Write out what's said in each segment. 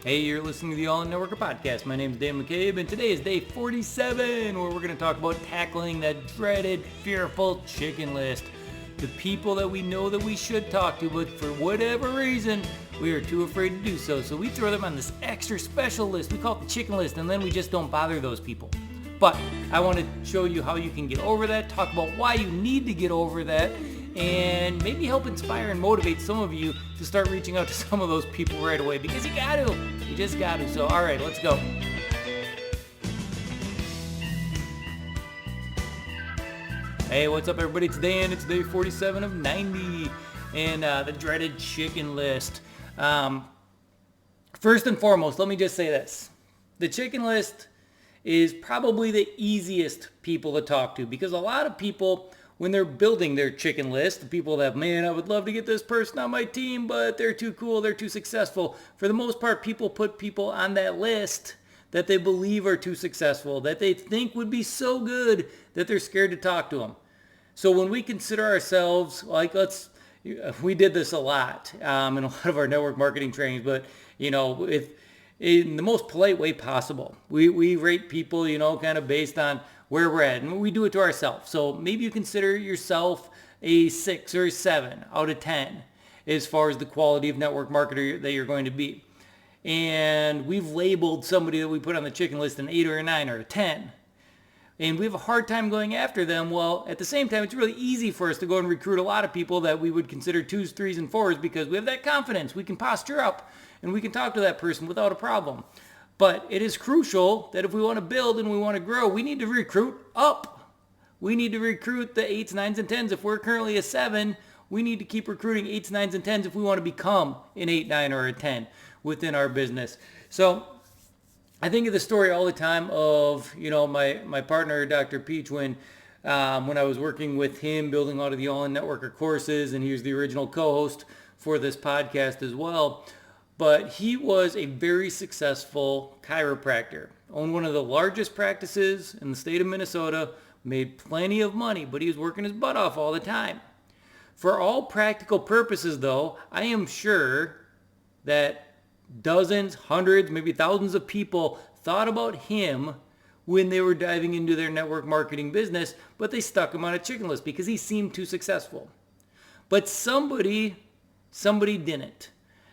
Hey, you're listening to the All In Networker podcast. My name is Dan McCabe, and today is day 47, where we're going to talk about tackling that dreaded, fearful chicken list. The people that we know that we should talk to, but for whatever reason, we are too afraid to do so. So we throw them on this extra special list. We call it the chicken list, and then we just don't bother those people. But I want to show you how you can get over that, talk about why you need to get over that, and maybe help inspire and motivate some of you to start reaching out to some of those people right away, because you got to. You just got to. So, all right, let's go. Hey, what's up, everybody? It's Dan. It's day 47 of 90, and the dreaded chicken list. First and foremost, let me just say this. The chicken list is probably the easiest people to talk to, because a lot of people, when they're building their chicken list, the people that, man, I would love to get this person on my team, but they're too cool, they're too successful. For the most part, people put people on that list that they believe are too successful, that they think would be so good that they're scared to talk to them. So when we consider ourselves, we did this a lot in a lot of our network marketing trainings, but, if in the most polite way possible, we rate people, kind of based on where we're at, and we do it to ourselves. So maybe you consider yourself a 6 or a 7 out of 10 as far as the quality of network marketer that you're going to be. And we've labeled somebody that we put on the chicken list an 8 or a 9 or a 10. And we have a hard time going after them. Well, at the same time, it's really easy for us to go and recruit a lot of people that we would consider 2s, 3s, and 4s, because we have that confidence. We can posture up and we can talk to that person without a problem. But it is crucial that if we want to build and we want to grow, we need to recruit up. We need to recruit the 8s, 9s, and 10s. If we're currently a 7, we need to keep recruiting 8s, 9s, and 10s if we want to become an 8, 9, or a 10 within our business. So I think of the story all the time of, my partner, Dr. Peach, when I was working with him, building a lot of the All In Networker courses, and he was the original co-host for this podcast as well. But he was a very successful chiropractor, owned one of the largest practices in the state of Minnesota, made plenty of money, but he was working his butt off all the time. For all practical purposes, though, I am sure that dozens, hundreds, maybe thousands of people thought about him when they were diving into their network marketing business, but they stuck him on a chicken list because he seemed too successful. But somebody didn't.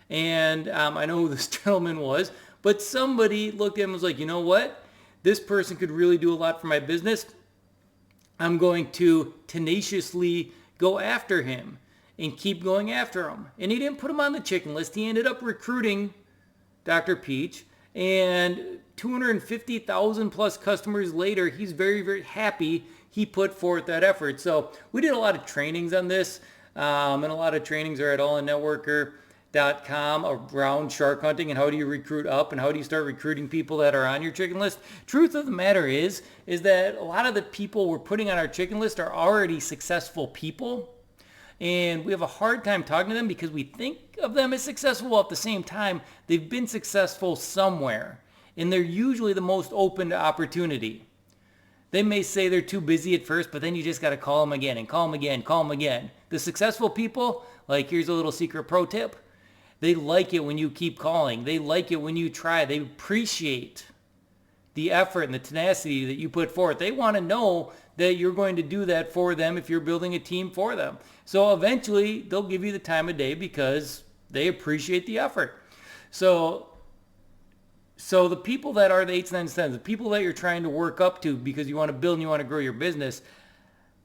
And I know who this gentleman was, but somebody looked at him and was like, you know what? This person could really do a lot for my business. I'm going to tenaciously go after him and keep going after him. And he didn't put him on the chicken list. He ended up recruiting Dr. Peach, and 250,000 plus customers later, he's very, very happy he put forth that effort. So we did a lot of trainings on this, and a lot of trainings are at allinnetworker.com around shark hunting and how do you recruit up and how do you start recruiting people that are on your chicken list. Truth of the matter is that a lot of the people we're putting on our chicken list are already successful people, and we have a hard time talking to them because we think of them as successful while at the same time they've been successful somewhere, and they're usually the most open to opportunity. They may say they're too busy at first, but then you just got to call them again and call them again, call them again. The successful people, like, here's a little secret pro tip. They like it when you keep calling. They like it when you try. They appreciate the effort and the tenacity that you put forth. They want to know that you're going to do that for them if you're building a team for them. So eventually they'll give you the time of day because they appreciate the effort. So the people that are the 8s, 9s, 10s, the people that you're trying to work up to because you want to build and you want to grow your business,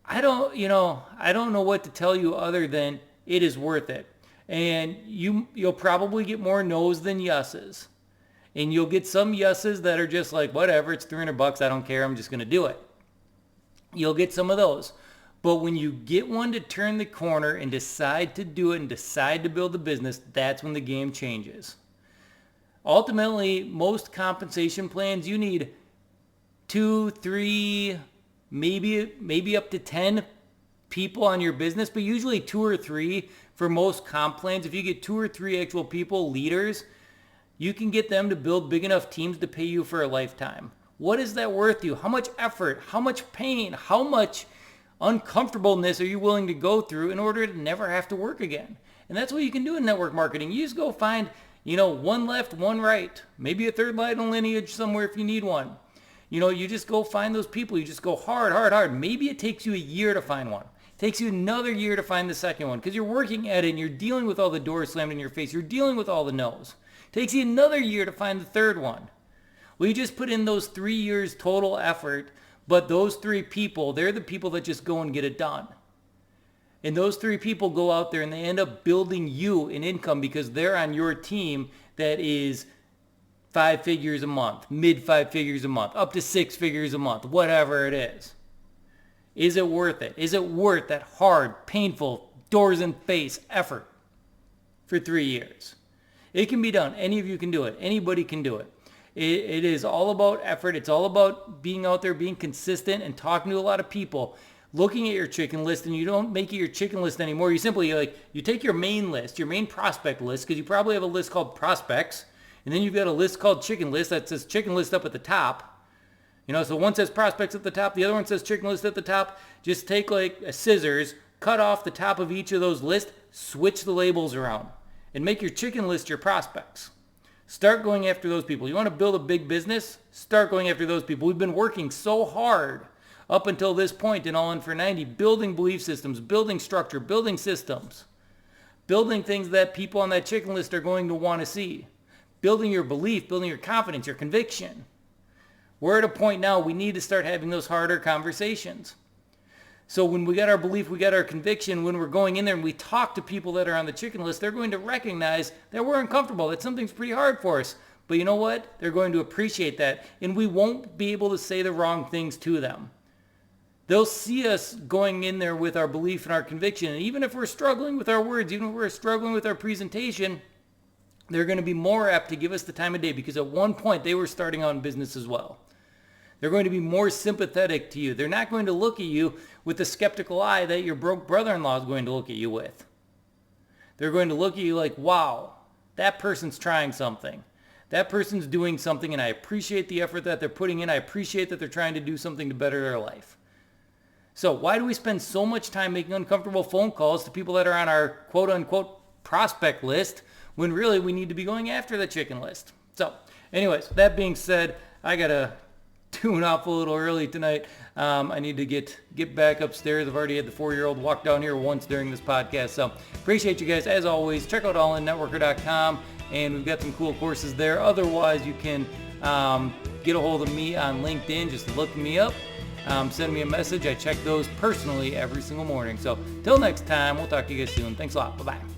I don't know what to tell you other than it is worth it. And you'll probably get more no's than yeses. And you'll get some yeses that are just like, whatever, it's $300, I don't care, I'm just going to do it. You'll get some of those. But when you get one to turn the corner and decide to do it and decide to build the business, that's when the game changes. Ultimately, most compensation plans, you need 2, 3, maybe up to 10 people on your business, but usually 2 or 3 for most comp plans. If you get 2 or 3 actual people, leaders, you can get them to build big enough teams to pay you for a lifetime. What is that worth you? How much effort, how much pain, how much uncomfortableness are you willing to go through in order to never have to work again? And that's what you can do in network marketing. You just go find, One left, one right. Maybe a third line of lineage somewhere if you need one. You just go find those people. You just go hard, hard, hard. Maybe it takes you a year to find one. It takes you another year to find the second one because you're working at it and you're dealing with all the doors slammed in your face. You're dealing with all the no's. It takes you another year to find the third one. Well, you just put in those 3 years total effort, but those 3 people, they're the people that just go and get it done. And those 3 people go out there and they end up building you an income because they're on your team that is 5 figures a month, mid 5 figures a month, up to 6 figures a month, whatever it is. Is it worth it? Is it worth that hard, painful, doors in face effort for 3 years? It can be done. Any of you can do it. Anybody can do it. It is all about effort. It's all about being out there, being consistent, and talking to a lot of people, looking at your chicken list, and you don't make it your chicken list anymore. You simply, you take your main list, your main prospect list, because you probably have a list called prospects, and then you've got a list called chicken list that says chicken list up at the top. So one says prospects at the top, the other one says chicken list at the top. Just take a scissors, cut off the top of each of those lists, switch the labels around, and make your chicken list your prospects. Start going after those people. You want to build a big business? Start going after those people. We've been working so hard up until this point in All In for 90, building belief systems, building structure, building systems, building things that people on that chicken list are going to want to see, building your belief, building your confidence, your conviction. We're at a point now we need to start having those harder conversations. So when we got our belief, we got our conviction, when we're going in there and we talk to people that are on the chicken list, they're going to recognize that we're uncomfortable, that something's pretty hard for us. But you know what? They're going to appreciate that, and we won't be able to say the wrong things to them. They'll see us going in there with our belief and our conviction, and even if we're struggling with our words, even if we're struggling with our presentation, they're going to be more apt to give us the time of day because at one point they were starting out in business as well. They're going to be more sympathetic to you. They're not going to look at you with the skeptical eye that your broke brother-in-law is going to look at you with. They're going to look at you like, wow, that person's trying something. That person's doing something, and I appreciate the effort that they're putting in. I appreciate that they're trying to do something to better their life. So why do we spend so much time making uncomfortable phone calls to people that are on our quote-unquote prospect list when really we need to be going after the chicken list? So anyways, that being said, I got to tune off a little early tonight. I need to get back upstairs. I've already had the 4-year-old walk down here once during this podcast. So appreciate you guys. As always, check out allinnetworker.com, and we've got some cool courses there. Otherwise, you can get a hold of me on LinkedIn. Just look me up. Send me a message. I check those personally every single morning. So till next time, we'll talk to you guys soon. Thanks a lot. Bye-bye.